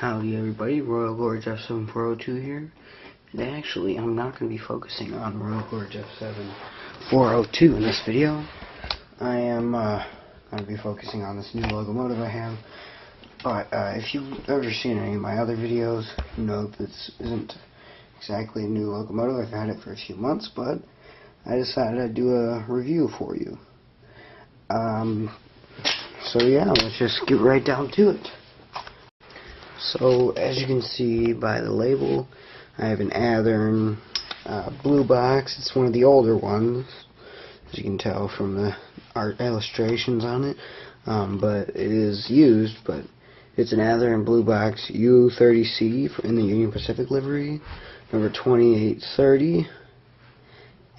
Howdy everybody, Royal Gorge F7402 here. And actually, I'm not going to be focusing on Royal Gorge F7402 in this video. I am going to be focusing on this new locomotive I have. But if you've ever seen any of my other videos, you know this isn't exactly a new locomotive. I've had it for a few months, but I decided I'd do a review for you. So yeah, let's just get right down to it. So, as you can see by the label, I have an Athearn blue box. It's one of the older ones, as you can tell from the art illustrations on it. But it is used, but it's an Athearn blue box U30c in the Union Pacific livery, number 2830.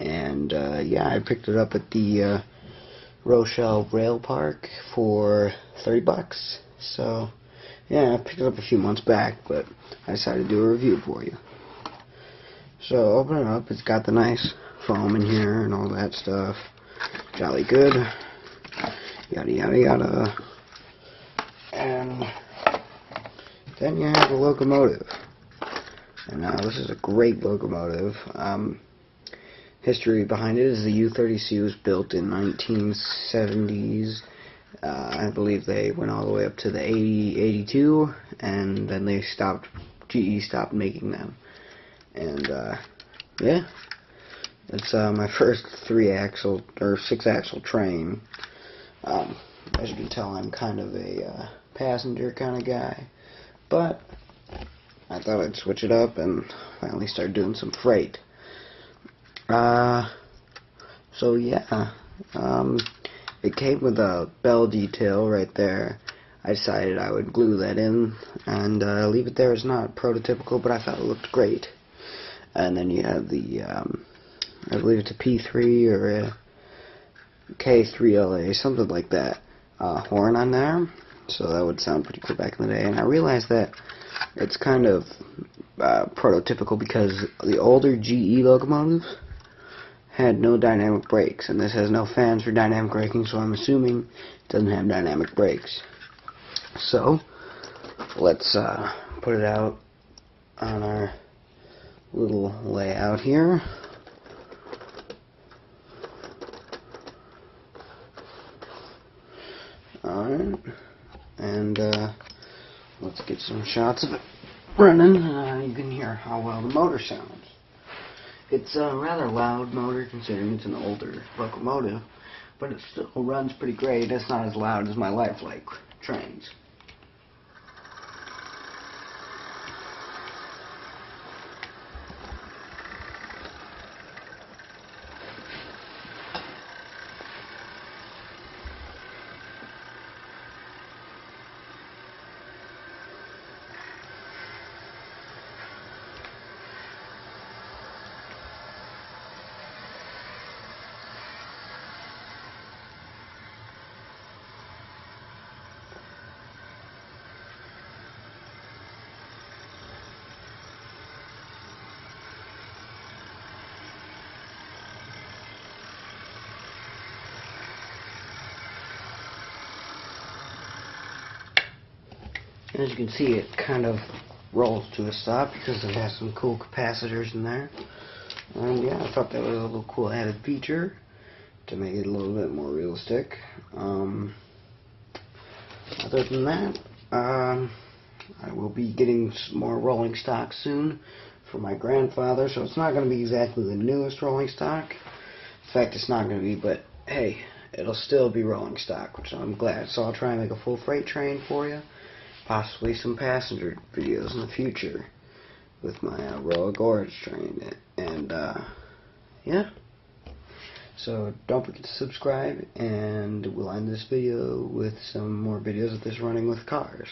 And yeah, I picked it up at the Rochelle Rail Park for $30. So yeah, I picked it up a few months back, but I decided to do a review for you. So, open it up. It's got the nice foam in here and all that stuff. Jolly good. Yada yada yada. And then you have the locomotive. And now this is a great locomotive. History behind it is the U30c was built in 1970s. I believe they went all the way up to the 82, and then they stopped. GE stopped making them, and yeah, it's my first 3-axle or 6-axle train. As you can tell, I'm kind of a passenger kind of guy, but I thought I'd switch it up and finally start doing some freight. So yeah. It came with a bell detail right there. I decided I would glue that in and leave it there. It's not prototypical, but I thought it looked great. And then you have the, I believe it's a P3 or a K3LA, something like that, horn on there. So that would sound pretty cool back in the day. And I realized that it's kind of prototypical because the older GE locomotives had no dynamic brakes, and this has no fans for dynamic braking, so I'm assuming it doesn't have dynamic brakes. So let's put it out on our little layout here. Alright, and let's get some shots of it running. You can hear how well the motor sounds. It's a rather loud motor considering it's an older locomotive, but it still runs pretty great. It's not as loud as my lifelike trains. As you can see, it kind of rolls to a stop because it has some cool capacitors in there. And yeah, I thought that was a little cool added feature to make it a little bit more realistic. Other than that, I will be getting some more rolling stock soon for my grandfather, so it's not going to be exactly the newest rolling stock. In fact, it's not going to be, but hey, it'll still be rolling stock, which I'm glad. So I'll try and make a full freight train for you. Possibly some passenger videos in the future with my Royal Gorge train. And yeah, so don't forget to subscribe, and we'll end this video with some more videos of this running with cars.